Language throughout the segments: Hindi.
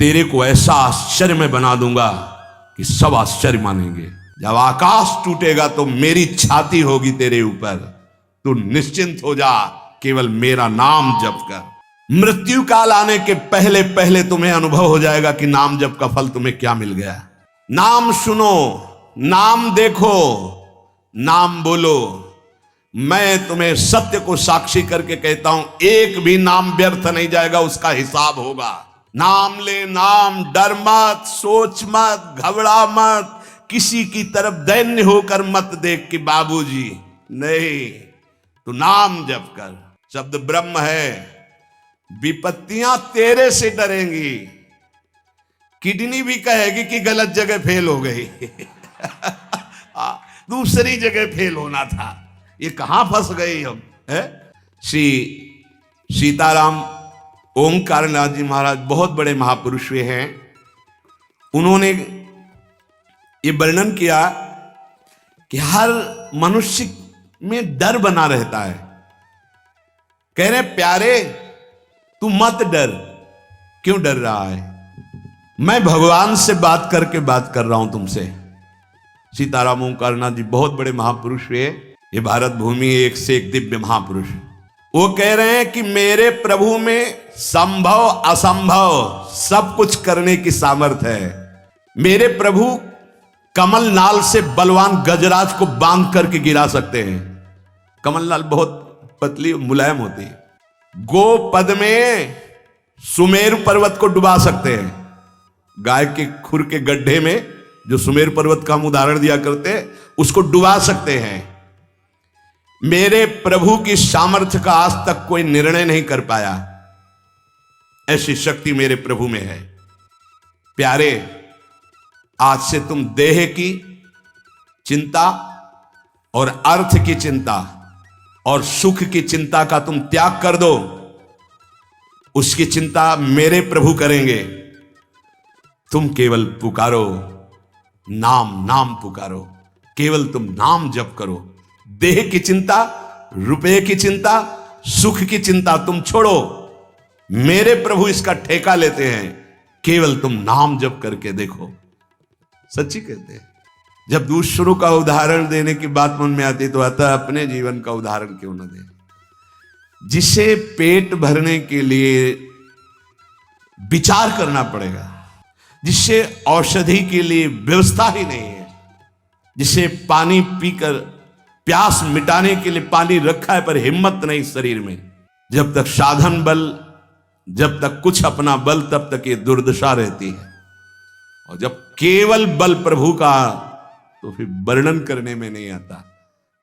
तेरे को ऐसा आश्चर्य में बना दूंगा कि सब आश्चर्य मानेंगे। जब आकाश टूटेगा तो मेरी छाती होगी तेरे ऊपर। तू निश्चिंत हो जा, केवल मेरा नाम जप कर। मृत्यु काल आने के पहले पहले तुम्हें अनुभव हो जाएगा कि नाम जप का फल तुम्हें क्या मिल गया। नाम सुनो, नाम देखो, नाम बोलो। मैं तुम्हें सत्य को साक्षी करके कहता हूं, एक भी नाम व्यर्थ नहीं जाएगा, उसका हिसाब होगा। नाम ले नाम, डर मत, सोच मत, घबरा मत, किसी की तरफ दैन्य होकर मत देख कि बाबूजी नहीं, तू नाम जप कर। शब्द ब्रह्म है। विपत्तियां तेरे से डरेंगी। किडनी भी कहेगी कि गलत जगह फेल हो गई दूसरी जगह फेल होना था, ये कहां फंस गए हम है? श्री सीताराम ओंकारनाथ जी महाराज बहुत बड़े महापुरुष हुए हैं। उन्होंने ये वर्णन किया कि हर मनुष्य में डर बना रहता है। कह रहे प्यारे तू मत डर। क्यों डर रहा है? मैं भगवान से बात करके बात कर रहा हूं तुमसे। सीताराम ओंकारनाथ जी बहुत बड़े महापुरुष हुए। ये भारत भूमि एक से एक दिव्य महापुरुष। वो कह रहे हैं कि मेरे प्रभु में संभव असंभव सब कुछ करने की सामर्थ्य है। मेरे प्रभु कमल नाल से बलवान गजराज को बांध करके गिरा सकते हैं। कमल नाल बहुत पतली मुलायम होती है। गोपद में सुमेरु पर्वत को डुबा सकते हैं। गाय के खुर के गड्ढे में जो सुमेरु पर्वत का हम उदाहरण दिया करते हैं, उसको डुबा सकते हैं। मेरे प्रभु की सामर्थ्य का आज तक कोई निर्णय नहीं कर पाया। ऐसी शक्ति मेरे प्रभु में है। प्यारे, आज से तुम देह की चिंता और अर्थ की चिंता और सुख की चिंता का तुम त्याग कर दो। उसकी चिंता मेरे प्रभु करेंगे। तुम केवल पुकारो, नाम नाम पुकारो। केवल तुम नाम जप करो। देह की चिंता, रुपए की चिंता, सुख की चिंता तुम छोड़ो। मेरे प्रभु इसका ठेका लेते हैं। केवल तुम नाम जप करके देखो। सच्ची कहते हैं। जब दूसरों का उदाहरण देने की बात मन में आती तो आता अपने जीवन का उदाहरण क्यों न दे। जिसे पेट भरने के लिए विचार करना पड़ेगा, जिससे औषधि के लिए व्यवस्था ही नहीं है, जिसे पानी पीकर प्यास मिटाने के लिए पानी रखा है पर हिम्मत नहीं शरीर में, जब तक साधन बल, जब तक कुछ अपना बल, तब तक ये दुर्दशा रहती है। और जब केवल बल प्रभु का, तो फिर वर्णन करने में नहीं आता।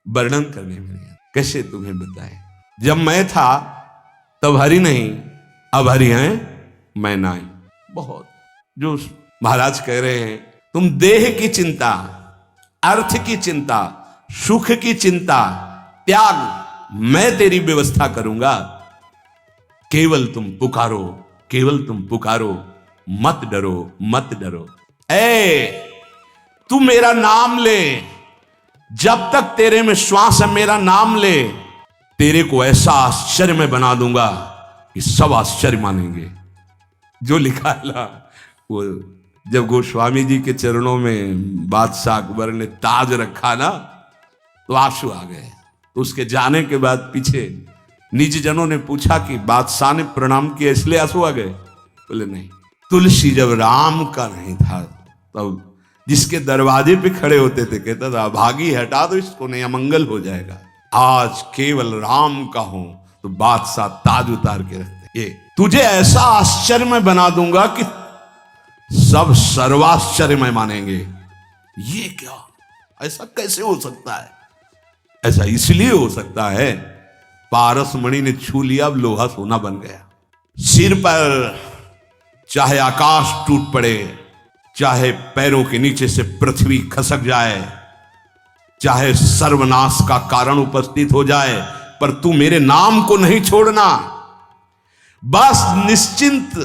वर्णन करने में नहीं आता। कैसे तुम्हें बताएं? जब मैं था तब हरि नहीं, अब हरि हैं मैं नहीं। बहुत जो महाराज कह रहे हैं, तुम देह की चिंता, अर्थ की चिंता, सुख की चिंता त्याग, मैं तेरी व्यवस्था करूंगा। केवल तुम पुकारो, केवल तुम पुकारो। मत डरो, मत डरो। तू मेरा नाम ले। जब तक तेरे में श्वास है मेरा नाम ले। तेरे को ऐसा आश्चर्य में बना दूंगा कि सब आश्चर्य मानेंगे। जो लिखा है ना, वो जब गोस्वामी जी के चरणों में बादशाह अकबर ने ताज रखा ना, तो आंसू आ गए। तो उसके जाने के बाद पीछे निज जनों ने पूछा कि बादशाह ने प्रणाम किया इसलिए आंसू आ गए? बोले नहीं, तुलसी जब राम का नहीं था तब जिसके दरवाजे पे खड़े होते थे कहता था भागी हटा दो इसको, नहीं अमंगल हो जाएगा। आज केवल राम का हो तो बादशाह ताज उतार के रखते। ये तुझे ऐसा आश्चर्य में बना दूंगा कि सब सर्वाश्चर्य में मानेंगे। ये क्या, ऐसा कैसे हो सकता है? ऐसा इसलिए हो सकता है, पारस मणि ने छू लिया, अब लोहा सोना बन गया। सिर पर चाहे आकाश टूट पड़े, चाहे पैरों के नीचे से पृथ्वी खसक जाए, चाहे सर्वनाश का कारण उपस्थित हो जाए, पर तू मेरे नाम को नहीं छोड़ना। बस निश्चिंत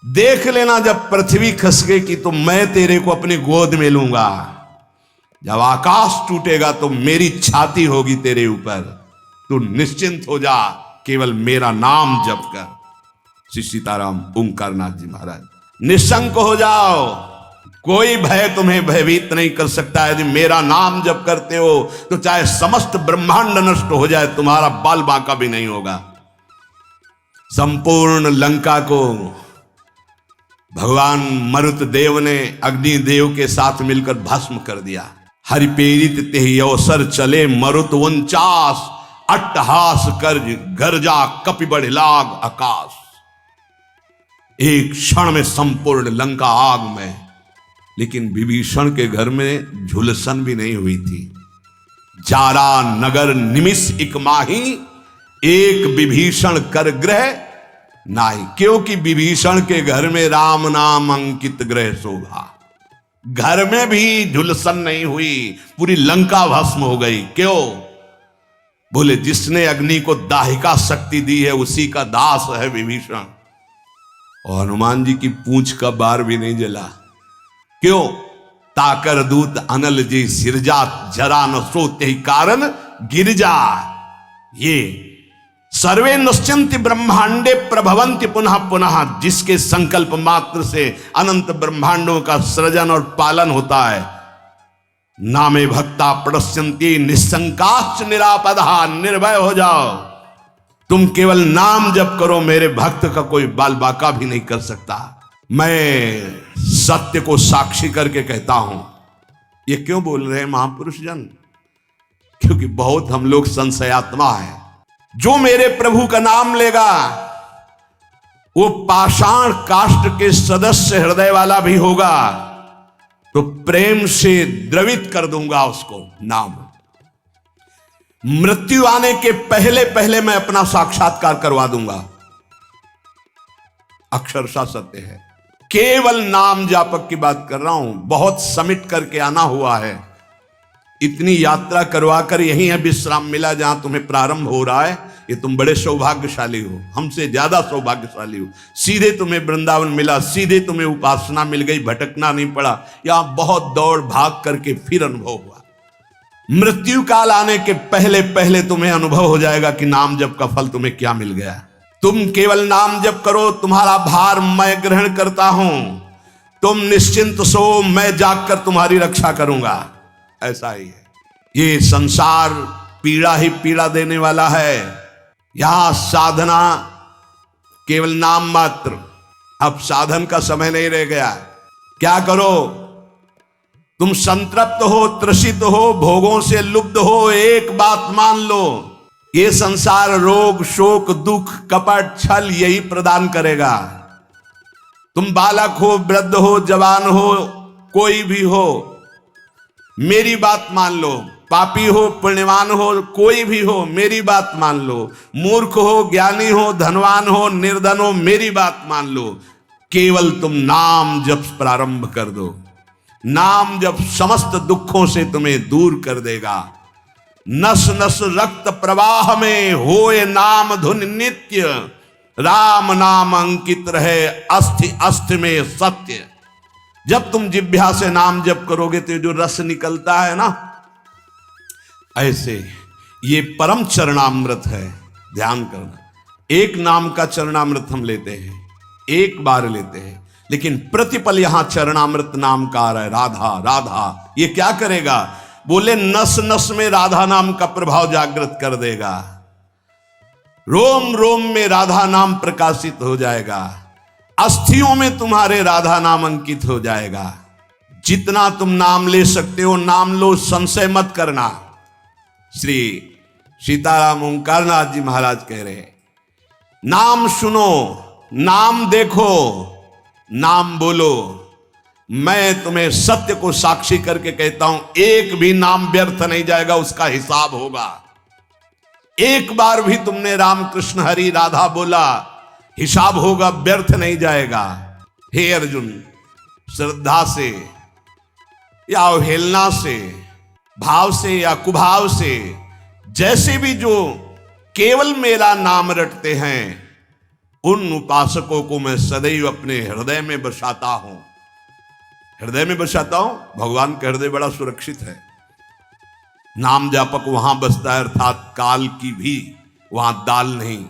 देख लेना, जब पृथ्वी खस गई तो मैं तेरे को अपनी गोद में लूंगा। जब आकाश टूटेगा तो मेरी छाती होगी तेरे ऊपर। तू निश्चिंत हो जा, केवल मेरा नाम जप कर। श्री सीताराम ओंकारनाथ जी महाराज। निशंक हो जाओ, कोई भय तुम्हें भयभीत नहीं कर सकता। यदि मेरा नाम जप करते हो तो चाहे समस्त ब्रह्मांड नष्ट हो जाए, तुम्हारा बाल बांका भी नहीं होगा। संपूर्ण लंका को भगवान मरुत देव ने अग्नि देव के साथ मिलकर भस्म कर दिया। हरिपेरित तेहि अवसर चले मरुत 49, अट्टहास कर गर्जा कपि बढ़ लाग आकाश। एक क्षण में संपूर्ण लंका आग में, लेकिन विभीषण के घर में झुलसन भी नहीं हुई थी। जारा नगर निमिष इक माही, एक विभीषण कर ग्रह नाही। क्योंकि विभीषण के घर में राम नाम अंकित ग्रह शोभा। घर में भी झुलसन नहीं हुई, पूरी लंका भस्म हो गई। क्यों? बोले जिसने अग्नि को दाहिका शक्ति दी है उसी का दास है विभीषण। और हनुमान जी की पूंछ का बार भी नहीं जला। क्यों? ताकर दूत अनल जी सिरजा, जरा न सोते ही कारण गिरजा। ये सर्वे नश्यन्ति ब्रह्मांडे प्रभवन्ति पुनः पुनः, जिसके संकल्प मात्र से अनंत ब्रह्मांडों का सृजन और पालन होता है। नामे भक्ता प्रणश्यन्ति निशंकाश्च निरापदा। निर्भय हो जाओ, तुम केवल नाम जप करो, मेरे भक्त का कोई बाल बाका भी नहीं कर सकता। मैं सत्य को साक्षी करके कहता हूं। ये क्यों बोल रहे हैं महापुरुष जन? क्योंकि बहुत हम लोग संशयात्मा है। जो मेरे प्रभु का नाम लेगा वो पाषाण काष्ठ के सदस्य हृदय वाला भी होगा, तो प्रेम से द्रवित कर दूंगा उसको नाम। मृत्यु आने के पहले पहले मैं अपना साक्षात्कार करवा दूंगा। अक्षरशः सत्य है। केवल नाम जापक की बात कर रहा हूं। बहुत समिट करके आना हुआ है। इतनी यात्रा करवाकर यहीं है विश्राम मिला जहां तुम्हें प्रारंभ हो रहा है। ये तुम बड़े सौभाग्यशाली हो, हमसे ज्यादा सौभाग्यशाली हो। सीधे तुम्हें वृंदावन मिला, सीधे तुम्हें उपासना मिल गई, भटकना नहीं पड़ा। यहां बहुत दौड़ भाग करके फिर अनुभव हुआ। मृत्यु काल आने के पहले पहले तुम्हें अनुभव हो जाएगा कि नाम जप का फल तुम्हें क्या मिल गया। तुम केवल नाम जप करो, तुम्हारा भार मैं ग्रहण करता हूं। तुम निश्चिंत सो, मैं जागकर तुम्हारी रक्षा करूंगा। ऐसा ही है। ये संसार पीड़ा ही पीड़ा देने वाला है। यहां साधना केवल नाम मात्र। अब साधन का समय नहीं रह गया। क्या करो? तुम संतृप्त हो, त्रसित हो, भोगों से लुब्ध हो, एक बात मान लो, ये संसार रोग, शोक, दुख, कपट, छल यही प्रदान करेगा। तुम बालक हो, वृद्ध हो, जवान हो, कोई भी हो, मेरी बात मान लो। पापी हो, पुण्यवान हो, कोई भी हो, मेरी बात मान लो। मूर्ख हो, ज्ञानी हो, धनवान हो, निर्धन हो, मेरी बात मान लो। केवल तुम नाम जप प्रारंभ कर दो। नाम जप समस्त दुखों से तुम्हें दूर कर देगा। नस नस रक्त प्रवाह में होए नाम धुन नित्य, राम नाम अंकित रहे अस्थि अस्थि में सत्य। जब तुम जिह्वा से नाम जप करोगे तो जो रस निकलता है ना, ऐसे ये परम चरणामृत है। ध्यान करना, एक नाम का चरणामृत हम लेते हैं, एक बार लेते हैं, लेकिन प्रतिपल यहां चरणामृत नाम का आ रहा है। राधा राधा, ये क्या करेगा? बोले नस नस में राधा नाम का प्रभाव जागृत कर देगा। रोम रोम में राधा नाम प्रकाशित हो जाएगा। अस्थियों में तुम्हारे राधा नाम अंकित हो जाएगा। जितना तुम नाम ले सकते हो नाम लो, संशय मत करना। श्री सीताराम ओंकारनाथ जी महाराज कह रहे हैं, नाम सुनो, नाम देखो, नाम बोलो। मैं तुम्हें सत्य को साक्षी करके कहता हूं, एक भी नाम व्यर्थ नहीं जाएगा, उसका हिसाब होगा। एक बार भी तुमने राम कृष्ण हरि राधा बोला, हिसाब होगा, व्यर्थ नहीं जाएगा। हे अर्जुन, श्रद्धा से या अवहेलना से, भाव से या कुभाव से, जैसे भी जो केवल मेरा नाम रटते हैं, उन उपासकों को मैं सदैव अपने हृदय में बसाता हूं। हृदय में बसाता हूं। भगवान का हृदय बड़ा सुरक्षित है। नाम जापक वहां बसता है, अर्थात काल की भी वहां दाल नहीं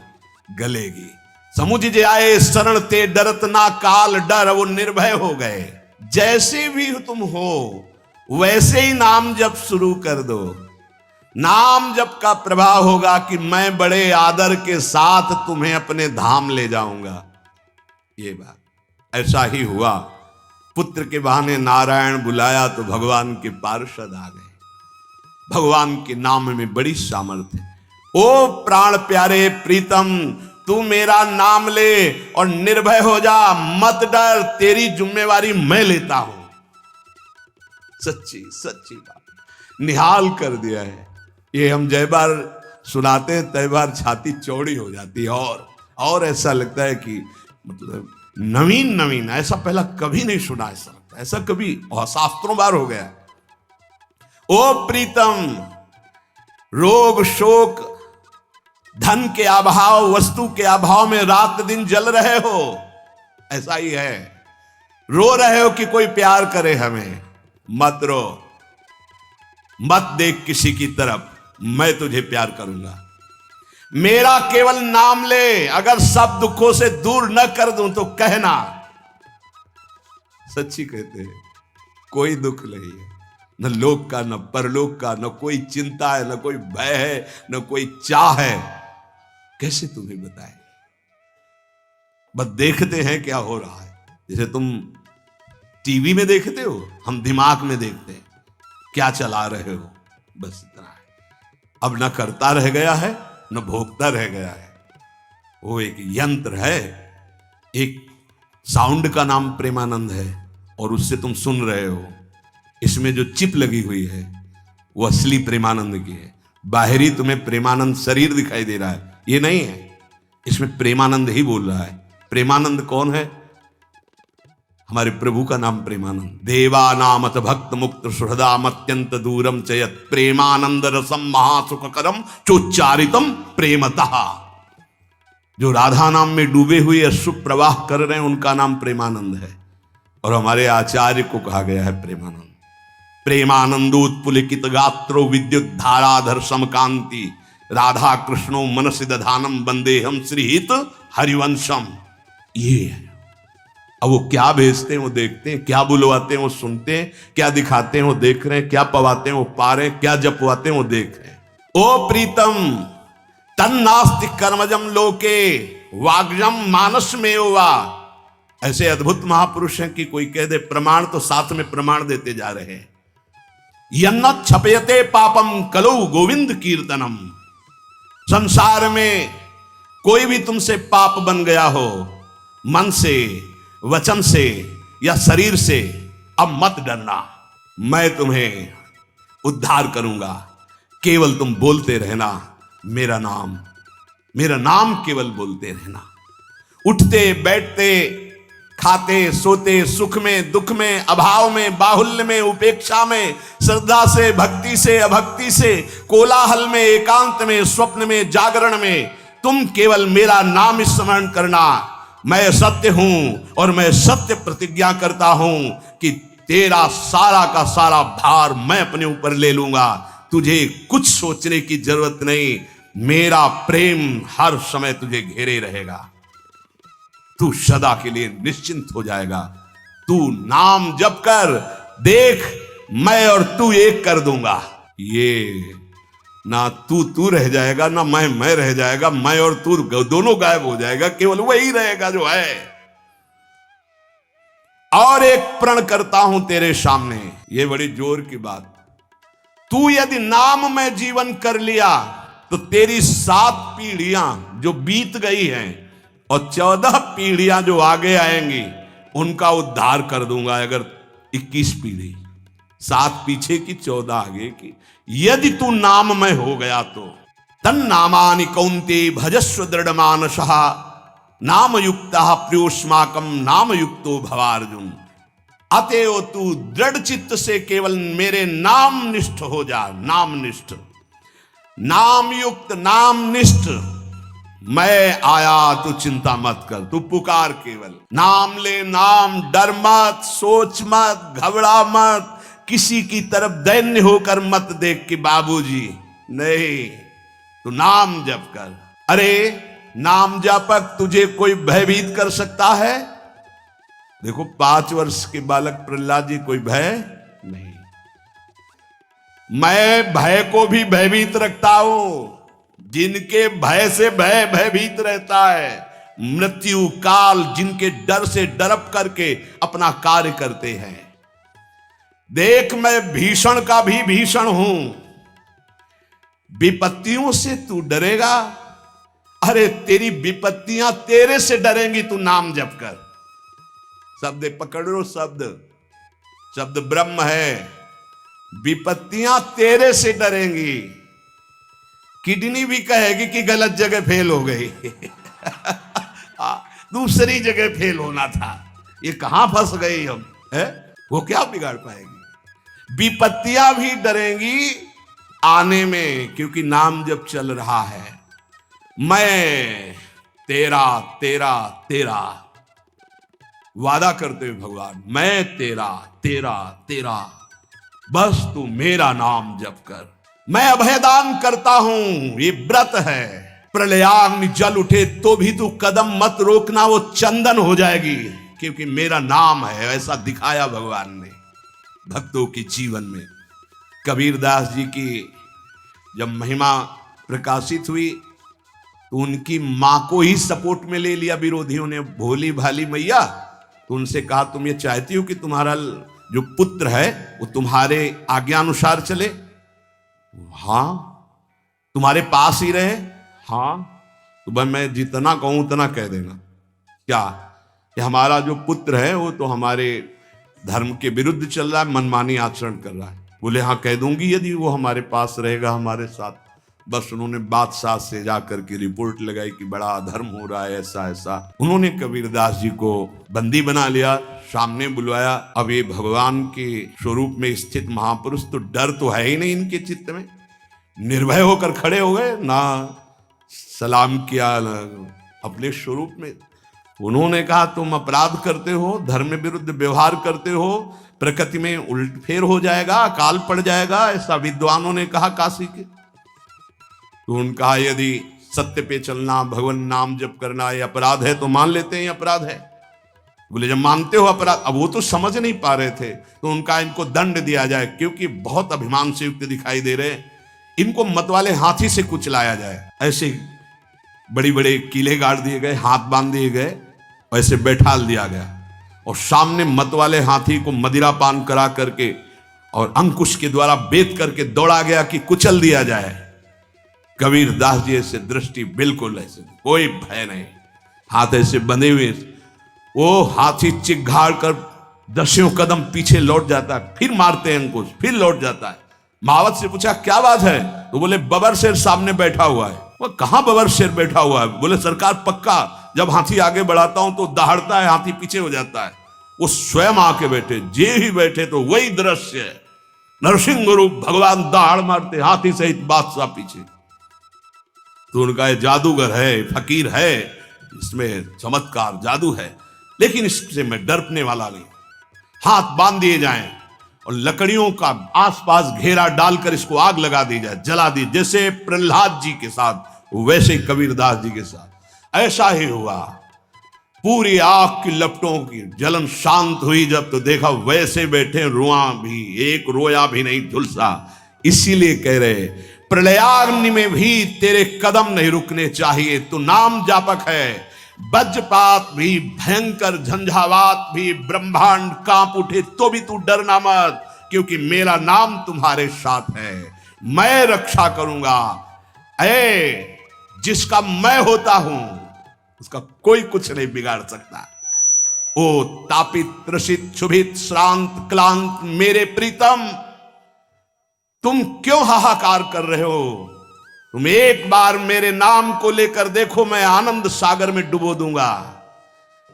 गलेगी। समुझ जाए शरण ते डरत ना काल डर, वो निर्भय हो गए। जैसे भी तुम हो वैसे ही नाम जप शुरू कर दो। नाम जप का प्रभाव होगा कि मैं बड़े आदर के साथ तुम्हें अपने धाम ले जाऊंगा। ये बात ऐसा ही हुआ। पुत्र के बहाने नारायण बुलाया तो भगवान के पार्षद आ गए। भगवान के नाम में बड़ी सामर्थ्य है। ओ प्राण प्यारे प्रीतम, तू मेरा नाम ले और निर्भय हो जा, मत डर, तेरी जिम्मेवारी मैं लेता हूं। सच्ची सच्ची बात निहाल कर दिया है। ये हम जय बार सुनाते हैं तय बार छाती चौड़ी हो जाती है और ऐसा लगता है कि मतलब नवीन ऐसा पहला कभी नहीं सुना। ऐसा कभी शास्त्रों बार हो गया। ओ प्रीतम, रोग शोक धन के अभाव वस्तु के अभाव में रात दिन जल रहे हो, ऐसा ही है। रो रहे हो कि कोई प्यार करे हमें, मत रो, मत देख किसी की तरफ, मैं तुझे प्यार करूंगा। मेरा केवल नाम ले, अगर सब दुखों से दूर न कर दूं तो कहना। सच्ची कहते हैं, कोई दुख नहीं है, न लोक का न परलोक का, न कोई चिंता है, न कोई भय है, न कोई चाह है। कैसे तुम्हें बताएं? बस देखते हैं क्या हो रहा है। जैसे तुम टीवी में देखते हो, हम दिमाग में देखते हैं क्या चला रहे हो, बस इतना है। अब न करता रह गया है न भोगता रह गया है। वो एक यंत्र है, एक साउंड का नाम प्रेमानंद है और उससे तुम सुन रहे हो। इसमें जो चिप लगी हुई है वो असली प्रेमानंद की है। बाहरी तुम्हें प्रेमानंद शरीर दिखाई दे रहा है, ये नहीं है। इसमें प्रेमानंद ही बोल रहा है। प्रेमानंद कौन है? हमारे प्रभु का नाम प्रेमानंद। देवा नामत भक्त मुक्त सुहृदाम अत्यंत दूरम चयत प्रेमानंद रसम महासुखकरम चोच्चारितम प्रेमतः। जो राधा नाम में डूबे हुए अश्रु प्रवाह कर रहे हैं उनका नाम प्रेमानंद है। और हमारे आचार्य को कहा गया है प्रेमानंद। प्रेमानंदोत्पुलिकित गात्रो विद्युत धाराधर समकांति राधा कृष्णो मनसि दधानम वंदेहम श्रीहित हरिवंशम। ये है। अब वो क्या भेजते हैं वो देखते हैं, क्या बुलवाते हैं वो सुनते हैं, क्या दिखाते हैं वो देख रहे हैं, क्या पवाते हैं वो पा रहे हैं, क्या जपवाते हैं वो देख रहे हैं। ओ प्रीतम, तन्नास्ति कर्मजम लोके वाग्जम मानस में वा। ऐसे अद्भुत महापुरुष हैं कि कोई कह दे प्रमाण तो साथ में प्रमाण देते जा रहे हैं। यन्न छपयते पापम कलौ गोविंद कीर्तनम। संसार में कोई भी तुमसे पाप बन गया हो, मन से वचन से या शरीर से, अब मत डरना, मैं तुम्हें उद्धार करूंगा। केवल तुम बोलते रहना मेरा नाम केवल बोलते रहना। उठते बैठते खाते सोते, सुख में दुख में, अभाव में बाहुल्य में, उपेक्षा में, श्रद्धा से भक्ति से अभक्ति से, कोलाहल में एकांत में, स्वप्न में जागरण में, तुम केवल मेरा नाम स्मरण करना। मैं सत्य हूं और मैं सत्य प्रतिज्ञा करता हूं कि तेरा सारा का सारा भार मैं अपने ऊपर ले लूंगा। तुझे कुछ सोचने की जरूरत नहीं, मेरा प्रेम हर समय तुझे घेरे रहेगा। तू सदा के लिए निश्चिंत हो जाएगा। तू नाम जप कर देख, मैं और तू एक कर दूंगा। ये ना तू रह जाएगा, ना मैं रह जाएगा। मैं और तू दोनों गायब हो जाएगा, केवल वही रहेगा जो है। और एक प्रण करता हूं तेरे सामने, ये बड़ी जोर की बात। तू यदि नाम में जीवन कर लिया तो तेरी 7 पीढ़ियां जो बीत गई हैं और 14 पीढ़ियां जो आगे आएंगी उनका उद्धार कर दूंगा। अगर 21 पीढ़ी, 7 पीछे की 14 आगे की, यदि तू नाम में हो गया तो। तन नामानि कौन्ते भजस्व दृढ़ मानसः नाम युक्तः प्रियोस्माकम नाम युक्तो भवार्जुन। अतएव तू दृढ़ चित्त से केवल मेरे नाम निष्ठ हो जा। नाम निष्ठ, नाम युक्त, नाम निष्ठ। मैं आया, तू चिंता मत कर, तू पुकार केवल। नाम ले नाम, डर मत, सोच मत, घबरा मत, किसी की तरफ दैन्य होकर मत देख कि बाबूजी, नहीं, तू नाम जप कर। अरे नाम जापक तुझे कोई भयभीत कर सकता है? देखो 5 वर्ष के बालक प्रहलाद जी, कोई भय नहीं। मैं भय को भी भयभीत रखता हूं। जिनके भय से भय भयभीत रहता है, मृत्यु काल जिनके डर से डरप करके अपना कार्य करते हैं। देख मैं भीषण का भी भीषण हूं। विपत्तियों से तू डरेगा? अरे तेरी विपत्तियां तेरे से डरेंगी, तू नाम जप कर। शब्द पकड़ लो, शब्द ब्रह्म है। विपत्तियां तेरे से डरेंगी। किडनी भी कहेगी कि गलत जगह फेल हो गई दूसरी जगह फेल होना था, ये कहां फंस गई हम, है? वो क्या बिगाड़ पाएगी? विपत्तियां भी डरेंगी आने में, क्योंकि नाम जब चल रहा है। मैं तेरा तेरा तेरा वादा करते हुए भगवान, मैं तेरा तेरा तेरा, बस तू मेरा नाम जप कर। मैं अभयदान करता हूं, ये व्रत है। प्रलयाग्नि जल उठे तो भी तू कदम मत रोकना, वो चंदन हो जाएगी, क्योंकि मेरा नाम है। ऐसा दिखाया भगवान ने भक्तों के जीवन में। कबीरदास जी की जब महिमा प्रकाशित हुई तो उनकी मां को ही सपोर्ट में ले लिया विरोधियों ने। भोली भाली मैया, तो उनसे कहा तुम ये चाहती हो कि तुम्हारा जो पुत्र है वो तुम्हारे आज्ञानुसार चले? हां। तुम्हारे पास ही रहे? हां। तो भाई मैं जितना कहूं उतना कह देना। क्या कि हमारा जो पुत्र है वो तो हमारे धर्म के विरुद्ध चल रहा है, मनमानी आचरण कर रहा है। बोले हाँ कह दूंगी, यदि वो हमारे पास रहेगा हमारे साथ। बस उन्होंने बादशाह से जाकर के रिपोर्ट लगाई कि बड़ा अधर्म हो रहा है, ऐसा ऐसा। उन्होंने कबीरदास जी को बंदी बना लिया, सामने बुलवाया। अब ये भगवान के स्वरूप में स्थित महापुरुष, तो डर तो है ही नहीं इनके चित्त में। निर्भय होकर खड़े हो गए, ना सलाम किया ना अपने स्वरूप में। उन्होंने कहा तुम अपराध करते हो, धर्म विरुद्ध व्यवहार करते हो, प्रकृति में उलटफेर हो जाएगा, अकाल पड़ जाएगा, ऐसा विद्वानों ने कहा काशी के। तो उनका यदि सत्य पे चलना, भगवान नाम जप करना ये अपराध है तो मान लेते हैं अपराध है। बोले जब मानते हो अपराध, अब वो तो समझ नहीं पा रहे थे, तो उनका इनको दंड दिया जाए, क्योंकि बहुत अभिमान से युक्त दिखाई दे रहे हैं। इनको मतवाले हाथी से कुचलाया जाए। ऐसे बड़ी बड़े किले गाड़ दिए गए, हाथ बांध दिए गए, ऐसे बैठाल दिया गया और सामने मतवाले हाथी को मदिरा पान करा करके और अंकुश के द्वारा बेत करके दौड़ा गया कि कुचल दिया जाए। कबीरदास जी ऐसे दृष्टि बिल्कुल ऐसे, कोई भय नहीं, हाथ ऐसे बंधे हुए, वो हाथी चिघाड़ कर 10 कदम पीछे लौट जाता है, फिर मारते हैं अंकुश, फिर लौट जाता है। महावत से पूछा क्या बात है? तो बोले बबर शेर सामने बैठा हुआ है। वो कहां बबर शेर बैठा हुआ है? बोले सरकार पक्का जब हाथी आगे बढ़ाता हूं तो दहाड़ता है, हाथी पीछे हो जाता है। वो स्वयं आके बैठे, जे ही बैठे तो वही दृश्य है, नरसिंह रूप भगवान दहाड़ मारते, हाथी सहित बादशाह पीछे। तो उनका ये जादूगर है, फकीर है, इसमें चमत्कार जादू है, लेकिन इससे मैं डरने वाला नहीं। हाथ बांध दिए जाएं और लकड़ियों का आसपास घेरा डालकर इसको आग लगा दी जाए, जला दी, जैसे प्रहलाद जी के साथ वैसे कबीरदास जी के साथ ऐसा ही हुआ। पूरी आग की लपटों की जलन शांत हुई जब, तो देखा वैसे बैठे, रुआ भी एक रोया भी नहीं झुलसा। इसीलिए कह रहे प्रलयाग्नि में भी तेरे कदम नहीं रुकने चाहिए। तू नाम जापक है। वज्रपात भी, भयंकर झंझावात भी, ब्रह्मांड कांप उठे तो भी तू डरना मत, क्योंकि मेरा नाम तुम्हारे साथ है। मैं रक्षा करूंगा। जिसका मैं होता हूं उसका कोई कुछ नहीं बिगाड़ सकता। ओ तापित त्रसित क्षुभित श्रांत क्लांत मेरे प्रीतम, तुम क्यों हाहाकार कर रहे हो? तुम एक बार मेरे नाम को लेकर देखो, मैं आनंद सागर में डुबो दूंगा।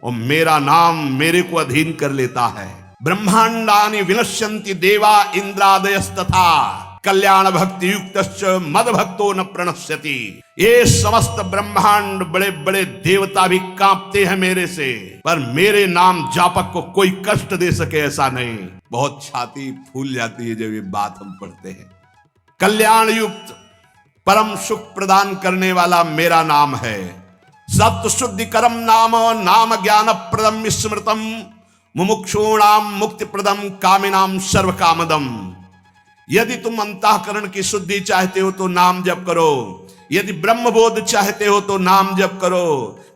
और मेरा नाम मेरे को अधीन कर लेता है। ब्रह्मांडानि विनश्यन्ति देवा इंद्रादयस्तथा कल्याण भक्ति युक्तश्च मद भक्तो न प्रणश्यति। ये समस्त ब्रह्मांड बड़े बड़े देवता भी कांपते हैं मेरे से, पर मेरे नाम जापक को कोई कष्ट दे सके ऐसा नहीं। बहुत छाती फूल जाती है जब ये बात हम पढ़ते हैं। कल्याण युक्त परम सुख प्रदान करने वाला मेरा नाम है। सत्य शुद्धि करम नाम नाम ज्ञान प्रदम स्मृतम मुमुक्षूणाम मुक्ति प्रदम कामिनाम सर्व कामदम। यदि तुम अंतःकरण की शुद्धि चाहते हो तो नाम जप करो, यदि ब्रह्मबोध चाहते हो तो नाम जप करो,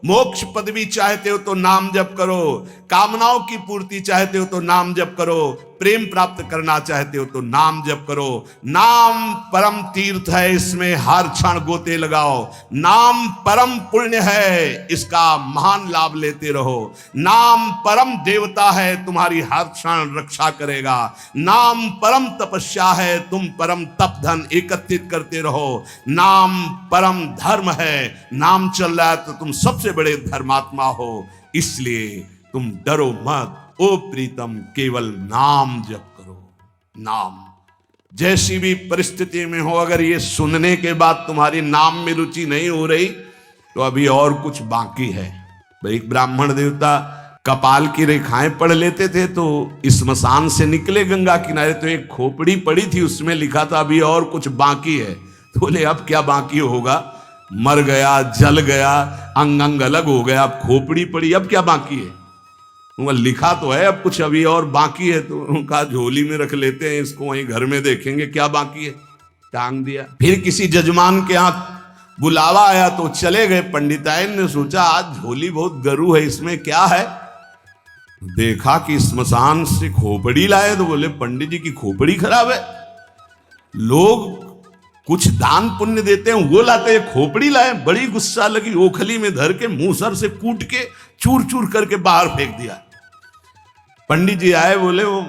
मोक्ष पदवी चाहते हो तो नाम जप करो, कामनाओं की पूर्ति चाहते हो तो नाम जप करो, प्रेम प्राप्त करना चाहते हो तो नाम जप करो। नाम परम तीर्थ है, इसमें हर क्षण गोते लगाओ। नाम परम पुण्य है, इसका महान लाभ लेते रहो। नाम परम देवता है, तुम्हारी हर क्षण रक्षा करेगा। नाम परम तपस्या है, तुम परम तप धन एकत्रित करते रहो। नाम परम धर्म है, नाम चल रहा है तो तुम सबसे बड़े धर्मात्मा हो, इसलिए तुम डरो मत। ओ प्रीतम, केवल नाम जप करो। नाम जैसी भी परिस्थिति में हो, अगर ये सुनने के बाद तुम्हारी नाम में रुचि नहीं हो रही तो अभी और कुछ बाकी है। एक ब्राह्मण देवता कपाल की रेखाएं पढ़ लेते थे, तो स्मशान से निकले गंगा किनारे तो एक खोपड़ी पड़ी थी, उसमें लिखा था अभी और कुछ बाकी है। तो बोले अब क्या बाकी होगा, मर गया, जल गया, अंग अंग अलग हो गया, अब खोपड़ी पड़ी, अब क्या बाकी है। वो लिखा तो है अब कुछ अभी और बाकी है, तो उनका झोली में रख लेते हैं, इसको वहीं घर में देखेंगे क्या बाकी है, टांग दिया। फिर किसी जजमान के यहाँ बुलावा आया तो चले गए। पंडिताइन ने सोचा आज झोली बहुत गरू है, इसमें क्या है। देखा कि स्मशान से खोपड़ी लाए, तो बोले पंडित जी की खोपड़ी खराब है। लोग कुछ दान पुण्य देते हैं, वो लाते हैं, खोपड़ी लाए। बड़ी गुस्सा लगी, ओखली में धर के मूसर से कूट के चूर चूर करके बाहर फेंक दिया। पंडित जी आए, बोले वो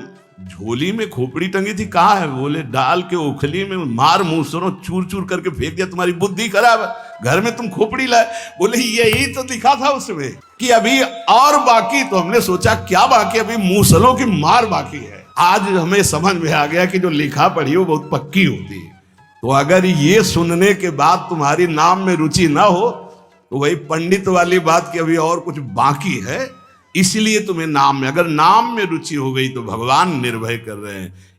झोली में खोपड़ी टंगी थी, कहाँ है। बोले डाल के ओखली में मार मूसरों चूर चूर करके फेंक दिया, तुम्हारी बुद्धि खराब है, घर में तुम खोपड़ी लाए। बोले यही तो दिखा था उसमें कि अभी और बाकी। तो हमने सोचा क्या बाकी, अभी मूसलों की मार बाकी है। आज हमें समझ में आ गया कि जो लिखा पढ़ी वो बहुत पक्की होती है। तो अगर ये सुनने के बाद तुम्हारी नाम में रुचि ना हो तो वही पंडित वाली बात कि अभी और कुछ बाकी है, इसलिए तुम्हें नाम में, अगर नाम में रुचि हो गई तो भगवान निर्भय कर रहे हैं